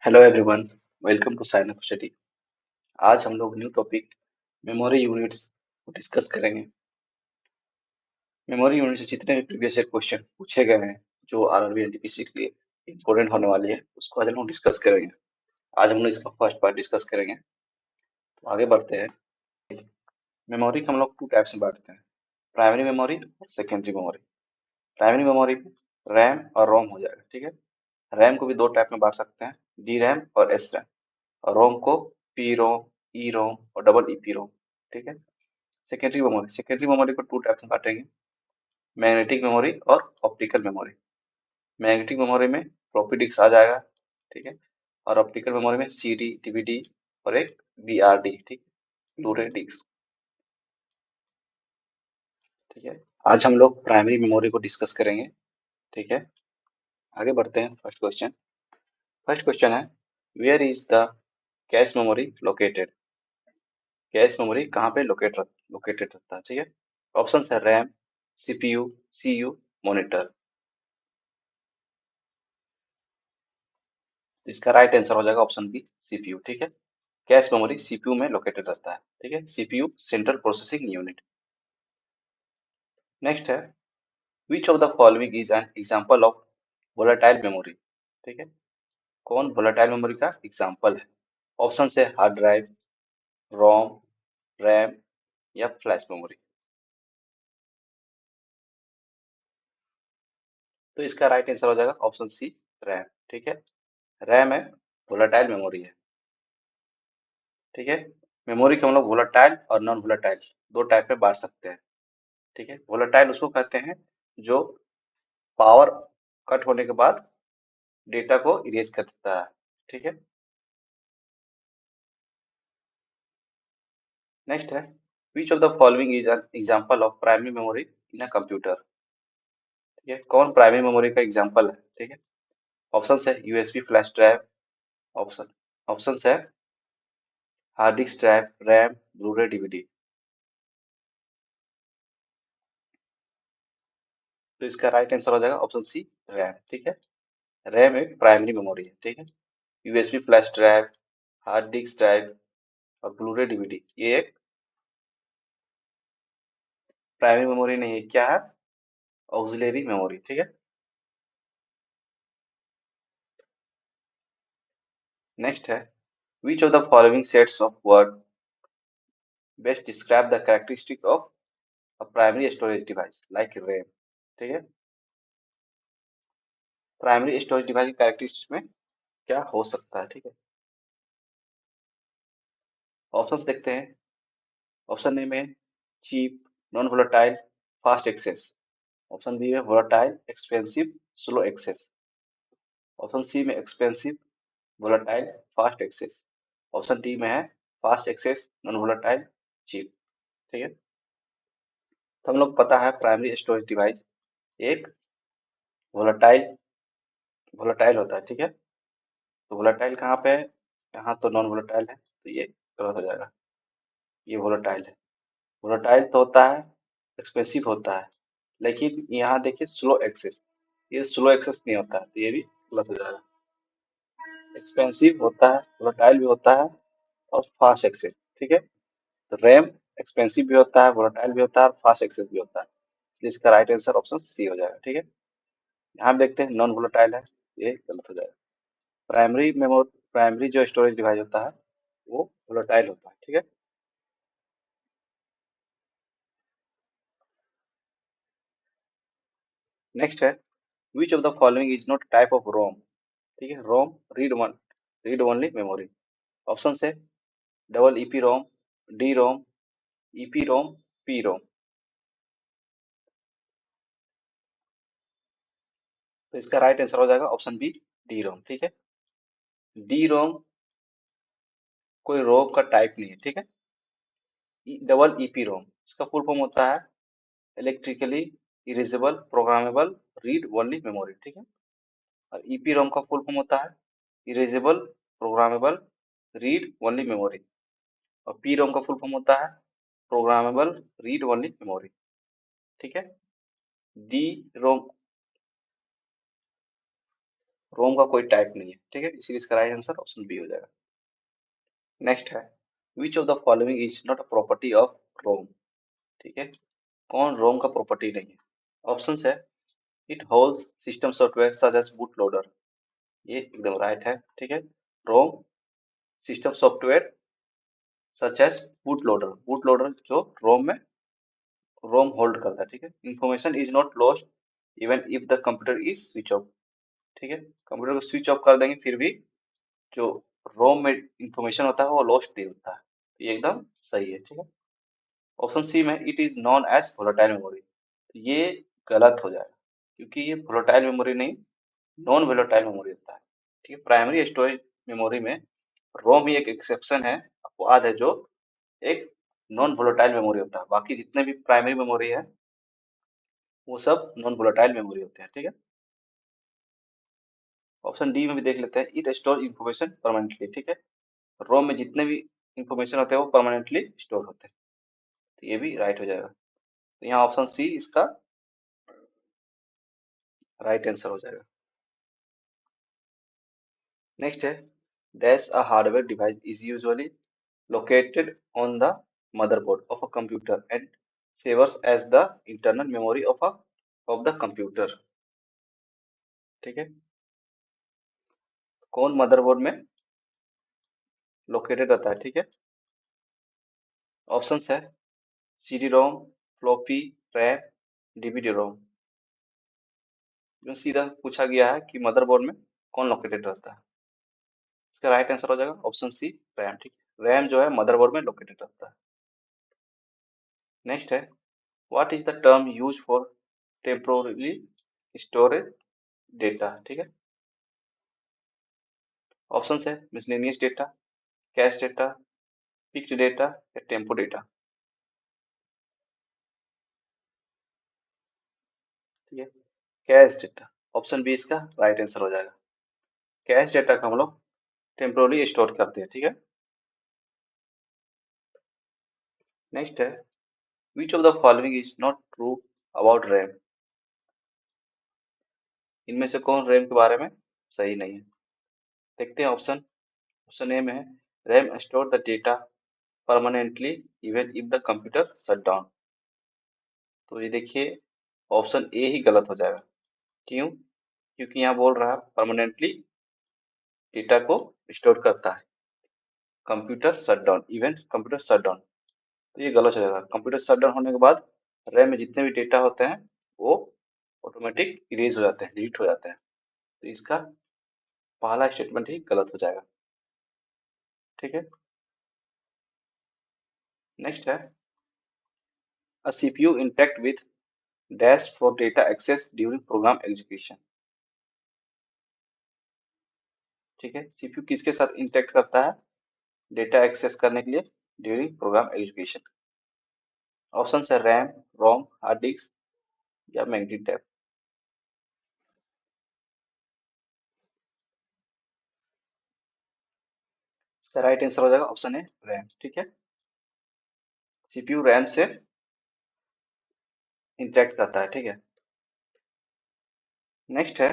Hello everyone, welcome to sign up study. आज हम लोग न्यू टॉपिक मेमोरी यूनिट्स को डिस्कस करेंगे। मेमोरी यूनिट से जितने भी प्रीवियस ईयर क्वेश्चन पूछे गए हैं जो आरआरबी एनटीपीसी के लिए इम्पोर्टेंट होने वाली है उसको आज हम लोग डिस्कस करेंगे। आज हम लोग इसका फर्स्ट पार्ट डिस्कस करेंगे। तो आगे बढ़ते हैं। मेमोरी को हम लोग टू टाइप्स में बांटते हैं, प्राइमरी मेमोरी और सेकेंडरी मेमोरी। प्राइमरी मेमोरी में रैम और रोम हो जाएगा, ठीक है। रैम को भी दो टाइप में बांट सकते हैं, डी रैम और एस रैम। और रोम को पी रोम, ई रोम और डबल ईपी रोम, ठीक है। सेकेंडरी मेमोरी को टू टाइप्स में बांटेंगे, मैग्नेटिक मेमोरी और ऑप्टिकल मेमोरी। मैग्नेटिक मेमोरी में फ्लॉपी डिस्क आ जाएगा, ठीक है। और ऑप्टिकल मेमोरी में सीडी, डीवीडी और एक बीआरडी, ठीक है, ब्लूरे डिस्क, ठीक है। आज हम लोग प्राइमरी मेमोरी को डिस्कस करेंगे, ठीक है। आगे बढ़ते हैं। फर्स्ट क्वेश्चन है, where is the cache memory located. Cache memory कहाँ पे लोकेटेड रहता है, ठीक है। ऑप्शन है रैम, सीपीयू, सीयू, मॉनिटर। इसका राइट आंसर हो जाएगा ऑप्शन बी, सीपीयू, ठीक है। कैश मेमोरी सीपीयू में लोकेटेड रहता है, ठीक है। CPU central processing unit. Next है, which of the following is an example of volatile memory, ठीक है। कौन वोलेटाइल मेमोरी का एग्जांपल है। ऑप्शन है हार्ड ड्राइव, रोम, रैम या फ्लैश मेमोरी। तो इसका राइट आंसर हो जाएगा ऑप्शन सी, रैम, ठीक है। रैम है वोलेटाइल मेमोरी है, ठीक है। मेमोरी को हम लोग वोलेटाइल और नॉन वोलेटाइल दो टाइप में बांट सकते हैं, ठीक है। वोलेटाइल उसको कहते हैं जो पावर कट होने के बाद डेटा को इरेज कर देता है, ठीक है। नेक्स्ट है, which of the following is an example of primary memory in a computer, ठीक है। कौन प्राइमरी मेमोरी का एग्जांपल है, ठीक है। ऑप्शन है USB flash drive, option option है hard disk drive, RAM, blu ray, DVD. तो इसका राइट आंसर हो जाएगा ऑप्शन सी, रैम, ठीक है। रैम एक प्राइमरी मेमोरी है, ठीक है। USB flash drive, hard disk drive और ब्लूरे डीवीडी ये एक प्राइमरी मेमोरी नहीं है, क्या है, ऑक्सिलरी मेमोरी, ठीक है। नेक्स्ट है, which of the following sets of word best describe the characteristic of a primary storage device like RAM, ठीक है। प्राइमरी स्टोरेज डिवाइस की कैरेक्टरिस्टिक्स में क्या हो सकता है, ठीक है। ऑप्शंस देखते हैं। ऑप्शन ए में cheap, non volatile, fast access. Option B में volatile, expensive, slow access. Option C में expensive, volatile, fast access. Option D में है fast access, non volatile, cheap, ठीक है। तो हम लोग पता है प्राइमरी स्टोरेज डिवाइस एक वोलेटाइल वोलेटाइल होता है, ठीक है। तो वोलेटाइल कहाँ पे है, यहाँ तो नॉन वोलेटाइल है, तो ये गलत हो जाएगा। ये वोलेटाइल है। वोलेटाइल तो होता है, एक्सपेंसिव होता है, लेकिन यहाँ देखिए स्लो एक्सेस, ये स्लो एक्सेस नहीं होता है, तो ये भी गलत हो जाएगा। एक्सपेंसिव होता है, वोलेटाइल भी होता है और फास्ट एक्सेस, ठीक है। तो रैम एक्सपेंसिव भी होता है, वोलेटाइल भी होता है और फास्ट एक्सेस भी होता है, इसलिए इसका राइट आंसर ऑप्शन सी हो जाएगा, ठीक है। यहाँ हम देखते हैं नॉन वोलेटाइल है, ये गलत हो जाएगा। प्राइमरी जो स्टोरेज डिवाइस होता है वो वोलेटाइल होता है, ठीक है। नेक्स्ट है, which of the following is not type of ROM, ठीक है। ROM read only memory. Option है double EP ROM, D ROM, EP ROM, P ROM. तो इसका राइट आंसर हो जाएगा ऑप्शन बी, डी रोम, ठीक है। डी रोम कोई रोम का टाइप नहीं है, ठीक है। डबल ईपी रोम इसका फुल फॉर्म होता है electrically erasable programmable read only memory, ठीक है। और ईपी रोम का फुल फॉर्म होता है erasable programmable read only memory. और पी रोम का फुल फॉर्म होता है प्रोग्रामेबल रीड ओनली मेमोरी, ठीक है। डी रोम रोम का कोई टाइप नहीं है, ठीक है, इसीलिए इसका राइट आंसर ऑप्शन बी हो जाएगा। नेक्स्ट है, which of the following is not a property of ROM, ठीक है, कौन रोम का प्रॉपर्टी नहीं है? ऑप्शंस है, it holds system software such as boot loader, ये एकदम राइट है, ठीक है। ROM system software such as boot loader जो रोम होल्ड करता है, ठीक है। Information is not lost even if the computer is switch off, ठीक है, कंप्यूटर को स्विच ऑफ कर देंगे फिर भी जो रोम में इंफॉर्मेशन होता है वो लॉस्ट नहीं होता है, तो ये एकदम सही है, ठीक है। ऑप्शन सी में it is non as volatile memory, तो ये गलत हो जाएगा क्योंकि ये वोलेटाइल मेमोरी नहीं, नॉन वोलेटाइल मेमोरी होता है, ठीक है। प्राइमरी स्टोरेज मेमोरी में रोम ही एक एक्सेप्शन है, अपवाद है, जो एक नॉन वोलेटाइल मेमोरी होता है, बाकी जितने भी प्राइमरी मेमोरी है वो सब नॉन वोलेटाइल मेमोरी होते हैं, ठीक है। ऑप्शन डी में भी देख लेते हैं, इट स्टोर इन्फॉर्मेशन परमानेंटली, ठीक है, रोम में जितने भी इंफॉर्मेशन होते हैं वो परमानेंटली स्टोर होते हैं, तो ये भी राइट हो जाएगा, तो यहाँ ऑप्शन सी इसका राइट आंसर हो जाएगा। नेक्स्ट है, dash a hardware device is usually located on the motherboard of a computer and serves as the internal memory of the computer, ठीक है, कौन मदरबोर्ड में लोकेटेड रहता है, ठीक है। ऑप्शंस है, CD ROM, floppy, RAM, DVD ROM, जो सीधा पूछा गया है कि मदरबोर्ड में कौन लोकेटेड रहता है, इसका राइट आंसर हो जाएगा ऑप्शन सी, रैम, ठीक है, रैम जो है मदरबोर्ड में लोकेटेड रहता है। नेक्स्ट है, what is the term use for temporarily storage data, ठीक है। ऑप्शंस है, miscellaneous data, cash data, fixed data या टेम्पो डेटा, ठीक है, कैश डेटा, ऑप्शन बी इसका राइट आंसर हो जाएगा। कैश डेटा को हम लोग टेम्पोरली स्टोर करते हैं, ठीक है। नेक्स्ट है, which of the following is not true about RAM, इनमें से कौन रैम के बारे में सही नहीं है? देखते हैं ऑप्शन, ऑप्शन ए में है, RAM store the data permanently even if the computer shut down, तो ये देखिए ऑप्शन ए ही गलत हो जाएगा, क्यों? क्योंकि यहाँ बोल रहा है परमानेंटली डेटा को स्टोर करता है, computer shut down, even computer shut down, तो ये गलत हो जाएगा। कंप्यूटर शट डाउन होने के बाद रैम में जितने भी डेटा होते हैं वो ऑटोमेटिक इरेज हो जाते हैं, डिलीट हो जाते हैं, तो इसका पहला स्टेटमेंट ही गलत हो जाएगा, ठीक है। नेक्स्ट है, a CPU intact with dash for data access during program execution, ठीक है, सीपीयू किसके साथ इंटैक्ट करता है डेटा एक्सेस करने के लिए ड्यूरिंग प्रोग्राम एग्जीक्यूशन? ऑप्शन है, रैम, रोम, हार्ड डिस्क या मैग्नेटिक टैप, इसका राइट आंसर हो जाएगा ऑप्शन है, रैम, ठीक है, सीपीयू रैम से इंटरेक्ट करता है, ठीक है। नेक्स्ट है,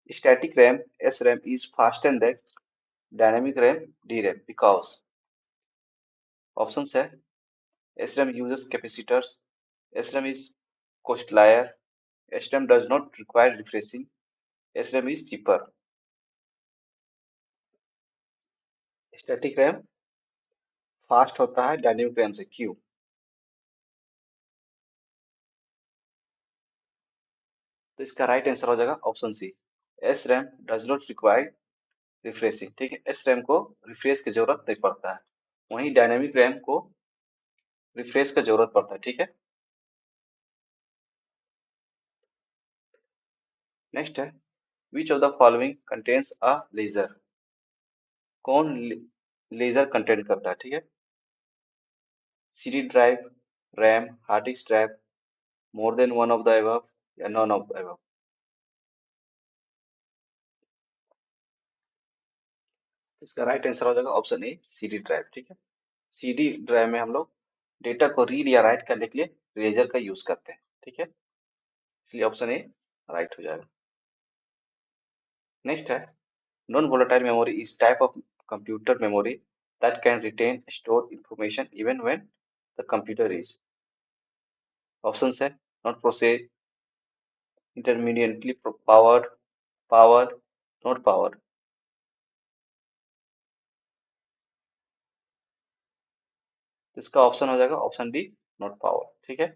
static RAM S RAM is faster than dynamic RAM D RAM because, options है, S RAM uses capacitors, S RAM is costlier, SRAM does not require refreshing, SRAM is cheaper। Static RAM fast होता है dynamic RAM से, क्यों? तो इसका right answer हो जाएगा option C, S RAM does not require refreshing, ठीक है, एस रैम को रिफ्रेश की जरूरत नहीं पड़ता है, वहीं डायनेमिक रैम को रिफ्रेश का जरूरत पड़ता है, ठीक है। नेक्स्ट है, which of the following contains a laser, कौन लेजर कंटेंट करता है, ठीक है, CD drive, RAM, hard disk drive, more than one of the above या नॉन ऑफ द अबव, इसका राइट आंसर हो जाएगा ऑप्शन ए, सीडी ड्राइव, ठीक है। सीडी ड्राइव में हम लोग डेटा को रीड या राइट करने के लिए लेजर का यूज करते हैं, ठीक है, इसलिए ऑप्शन ए राइट हो जाएगा। नेक्स्ट है non volatile memory is type of computer memory that can retain store information even when the computer is option है not process intermediately powered powered not powered. इसका ऑप्शन हो जाएगा option D not powered. ठीक है।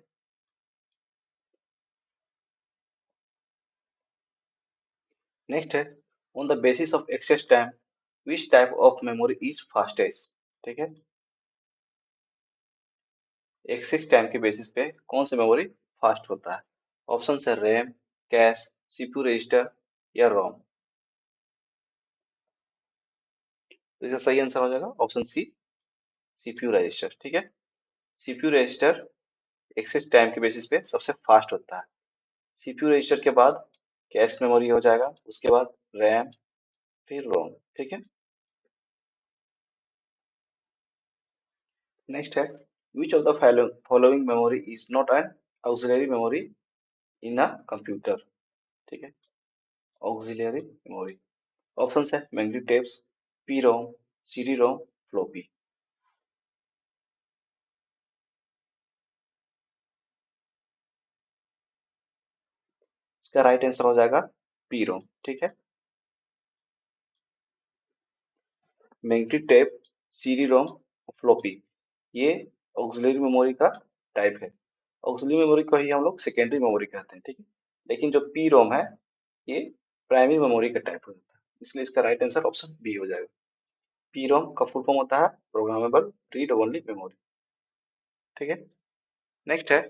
Next है on the basis of access time which type of memory is fastest. ठीक है। Access time के बेसिस पे कौन सा मेमोरी फास्ट होता है। ऑप्शन है रैम, कैश, सीपीयू रजिस्टर या रोम। तो इसका सही आंसर हो जाएगा ऑप्शन सी सीपीयू रजिस्टर। ठीक है। सीपीयू रजिस्टर एक्सेस टाइम के बेसिस पे सबसे फास्ट होता है। सीपीयू रजिस्टर के बाद कैश मेमोरी हो जाएगा, उसके बाद रैम, फिर रोम। ठीक है। नेक्स्ट है which of the following memory is not an auxiliary memory in a computer. ठीक है। ऑक्सिलरी मेमोरी ऑप्शन है magnetic tapes, P ROM, CD ROM, floppy. इसका राइट आंसर हो जाएगा पी रोम। ठीक है। Magnetic tape, CD ROM, floppy, ये auxiliary memory का टाइप है। ऑक्सिलरी मेमोरी को ही हम लोग सेकेंडरी मेमोरी कहते हैं। ठीक है। लेकिन जो पी रोम है ये प्राइमरी मेमोरी का टाइप हो जाता है, इसलिए इसका राइट आंसर ऑप्शन बी हो जाएगा। पी रोम का फुल फॉर्म होता है प्रोग्रामेबल रीड ओनली मेमोरी। ठीक है। नेक्स्ट है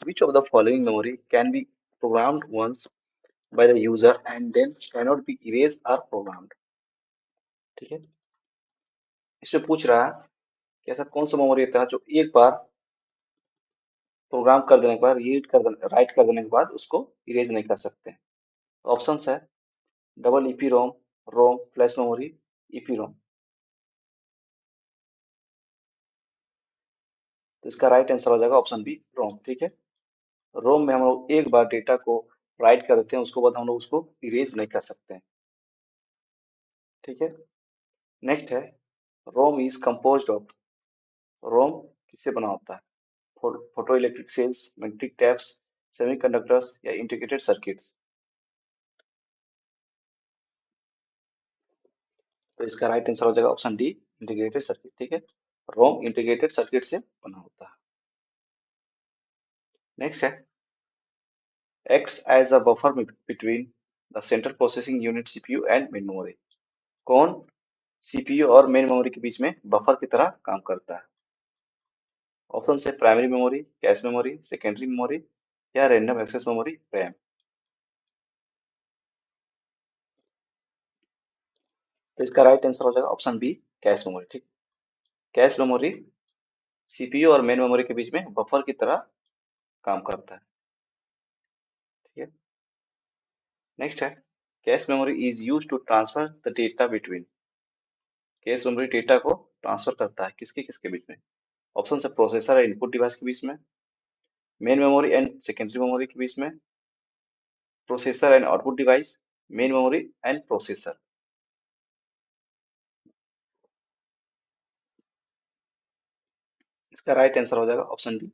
which of the following memory can be programmed once by the user and then cannot be erased or programmed। ठीक है। इसमें पूछ रहा है कि ऐसा कौन सा मेमोरी होता है जो एक बार प्रोग्राम कर देने के बाद रीड कर देने राइट कर देने के बाद उसको इरेज नहीं कर सकते। ऑप्शन है डबल ईपी रोम, रोम फ्लैश मेमोरी, ईपी रोम। तो इसका राइट आंसर हो जाएगा ऑप्शन बी रोम। ठीक है। रोम में हम लोग एक बार डेटा को राइट कर देते हैं, उसके बाद हम लोग उसको इरेज नहीं कर सकते हैं। ठीक है। नेक्स्ट है रोम इज कंपोज्ड ऑफ, रोम किससे बना होता है। Photo electric sales, magnetic taps, semiconductors या इंटीग्रेटेड सर्किट्स। तो इसका राइट आंसर हो जाएगा ऑप्शन डी इंटीग्रेटेड सर्किट। ठीक है। रोम इंटीग्रेटेड सर्किट से बना होता है। नेक्स्ट है acts as a buffer between the central processing unit CPU and main memory। कौन सीपीयू और मेन मेमोरी के बीच में बफर की तरह काम करता है। ऑप्शन है primary memory, cache memory, secondary memory या रैंडम एक्सेस मेमोरी रैम। तो इसका राइट आंसर हो जाएगा ऑप्शन बी कैश मेमोरी। ठीक। कैश मेमोरी सीपीयू और मेन मेमोरी के बीच में बफर की तरह काम करता है। ठीक है। नेक्स्ट है cache memory is use to transfer the data between. Cache memory data को ट्रांसफर करता है किसके किसके बीच में। ऑप्शन है प्रोसेसर और इनपुट डिवाइस के बीच में, main memory and secondary memory के बीच में, processor and output device, main memory and processor. इसका राइट आंसर हो जाएगा option D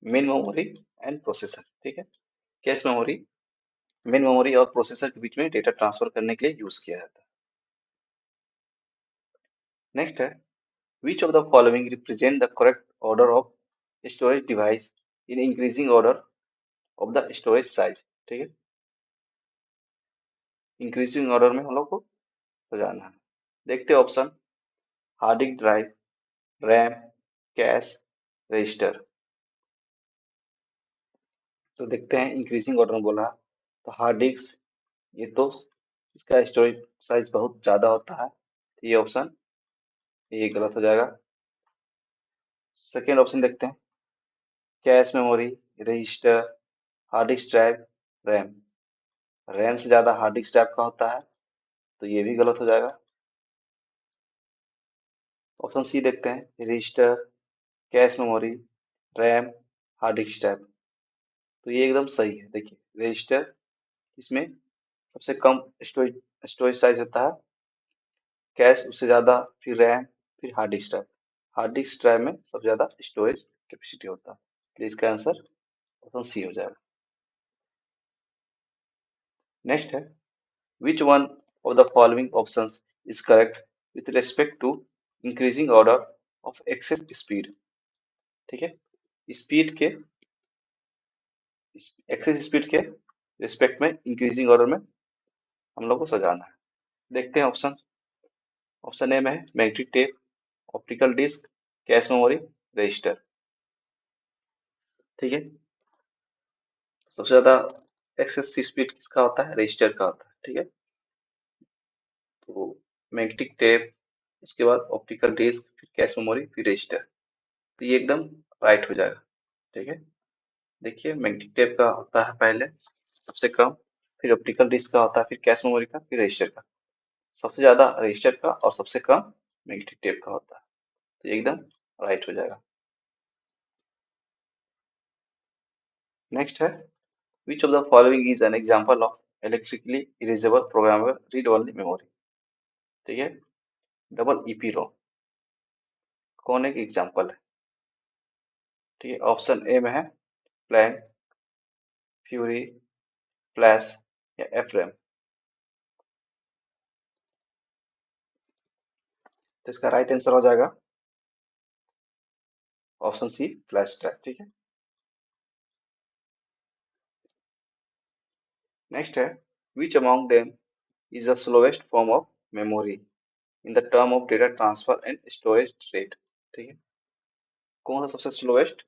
main memory and processor. ठीक है। कैश मेमोरी मेन मेमोरी और प्रोसेसर के बीच में डेटा ट्रांसफर करने के लिए यूज किया जाता है। नेक्स्ट है which of the following represent the correct order of storage device in increasing order of the storage size. ठीक है। इंक्रीजिंग ऑर्डर में हम लोग को बजाना है। देखते हैं option hard disk drive, RAM, cash, register. तो देखते हैं इंक्रीजिंग ऑर्डर में बोला तो हार्ड डिस्क, ये तो इसका स्टोरेज साइज बहुत ज्यादा होता है, तो ये ऑप्शन ये गलत हो जाएगा। सेकेंड ऑप्शन देखते हैं cash memory, register, hard disk drive, RAM. RAM से ज्यादा हार्ड डिस्क ड्राइव का होता है, तो ये भी गलत हो जाएगा। ऑप्शन सी देखते हैं register, cache memory, RAM, hard disk drive. तो ये एकदम सही है। देखिए रजिस्टर इसमें सबसे कम स्टोरेज स्टोरेज साइज होता है कैश, उससे ज्यादा फिर रैम, फिर hard disk drive. Hard disk drive में सबसे ज्यादा स्टोरेज कैपेसिटी होता है, इसलिए इसका आंसर ऑप्शन सी हो जाएगा। नेक्स्ट है, which one of the following options is correct with respect to increasing order of access speed. ठीक है, स्पीड के एक्सेस स्पीड के रिस्पेक्ट में इंक्रीजिंग ऑर्डर में हम लोग को सजाना है। देखते हैं ऑप्शन। ऑप्शन ए में है magnetic tape, optical disk, cache memory, register. ठीक है, सबसे ज्यादा एक्सेस स्पीड किसका होता है, रजिस्टर का होता है। ठीक है, तो मैग्नेटिक टेप, उसके बाद ऑप्टिकल डिस्क, फिर कैश मेमोरी, फिर रजिस्टर। तो ये एकदम राइट हो जाएगा। ठीक है, देखिए मैग्नेटिक टेप का होता है पहले सबसे कम, फिर ऑप्टिकल डिस्क का होता है, फिर कैश मेमोरी का, फिर रजिस्टर का। सबसे ज्यादा रजिस्टर का और सबसे कम मैग्नेटिक टेप का होता है, तो ये एकदम राइट हो जाएगा। नेक्स्ट है, which of the following is an example of electrically erasable programmable read only memory. ठीक है, डबल ईपी रोम कौन एक एग्जांपल है। ठीक है, ऑप्शन ए में है प्लैंक, फ्यूरी, फ्लैश या एफरेम। तो इसका राइट आंसर हो जाएगा ऑप्शन सी, फ्लैश ड्राइव। ठीक है, नेक्स्ट है, which among them is the slowest form of memory in the term of data transfer and storage rate. ठीक है, कौन सा सबसे स्लोएस्ट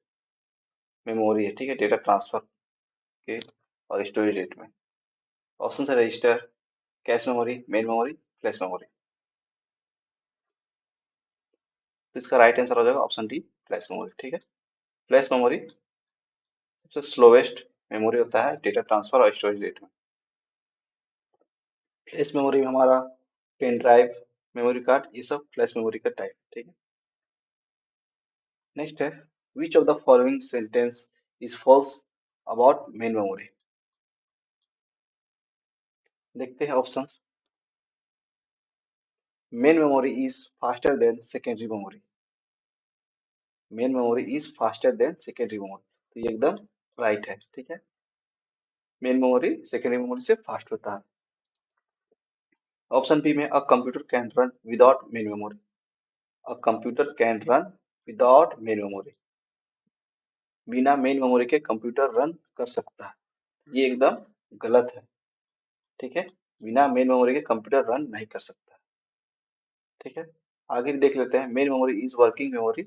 मेमोरी है, ठीक है, डेटा ट्रांसफर के और स्टोरेज रेट में। ऑप्शन है register, cache memory, main memory, flash memory. तो इसका राइट आंसर हो जाएगा ऑप्शन डी, फ्लैश मेमोरी। ठीक है, फ्लैश मेमोरी सबसे स्लोवेस्ट मेमोरी होता है डेटा ट्रांसफर और स्टोरेज रेट में। फ्लैश मेमोरी में हमारा पेन ड्राइव, मेमोरी कार्ड, ये सब फ्लैश मेमोरी का टाइप। ठीक है, नेक्स्ट है, which of the following sentence is false about main memory. देखते हैं options. Main memory is faster than secondary memory. Main memory is faster than secondary memory, तो ये एकदम राइट है। ठीक है, मेन मेमोरी सेकेंडरी मेमोरी से फास्ट होता है। ऑप्शन बी में a computer can run without main memory. A computer can run without main memory, बिना मेन मेमोरी के कंप्यूटर रन कर सकता है, ये एकदम गलत है। ठीक है, बिना मेन मेमोरी के कंप्यूटर रन नहीं कर सकता। ठीक है, आगे भी देख लेते हैं। Main memory is working memory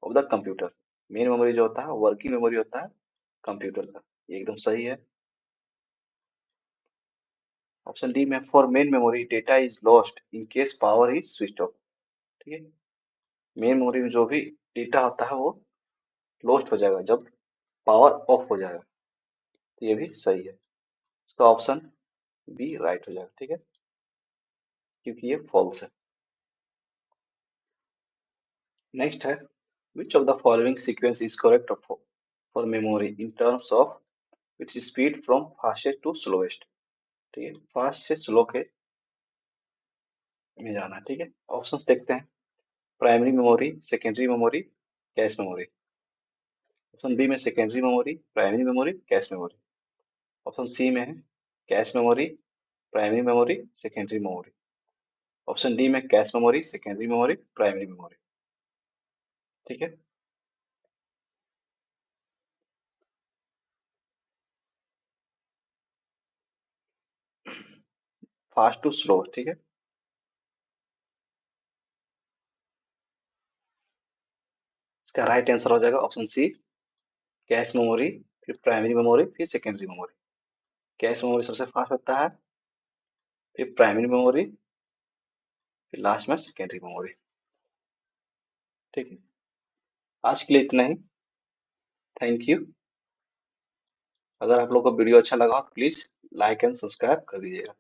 of the computer. Main memory जो होता है वर्किंग मेमोरी होता है कंप्यूटर का, ये एकदम सही है। ऑप्शन डी में for main memory data is lost in case power is switch off. ठीक है, मेन मेमोरी में जो भी डेटा होता है वो लॉस्ट हो जाएगा जब पावर ऑफ हो जाएगा, तो ये भी सही है। इसका ऑप्शन बी राइट हो जाएगा। ठीक है, क्योंकि ये फॉल्स है। नेक्स्ट है, which of the following sequence is correct for memory in terms of its speed from fastest to slowest. ठीक है, फास्ट से स्लो के में जाना है। ठीक है, ऑप्शंस देखते हैं। Primary memory, secondary memory, cache memory. Option B में secondary memory, primary memory, cache memory. Option C में है cache memory, primary memory, secondary memory. Option D में cache memory, secondary memory, primary memory. ठीक है, fast to slow. ठीक है, इसका right answer हो जाएगा ऑप्शन सी, कैश मेमोरी, फिर प्राइमरी मेमोरी, फिर सेकेंडरी मेमोरी। कैश मेमोरी सबसे फास्ट होता है, फिर प्राइमरी मेमोरी, फिर लास्ट में सेकेंडरी मेमोरी। ठीक है, आज के लिए इतना ही। Thank you. अगर आप लोग को वीडियो अच्छा लगा तो प्लीज लाइक एंड सब्सक्राइब कर दीजिएगा।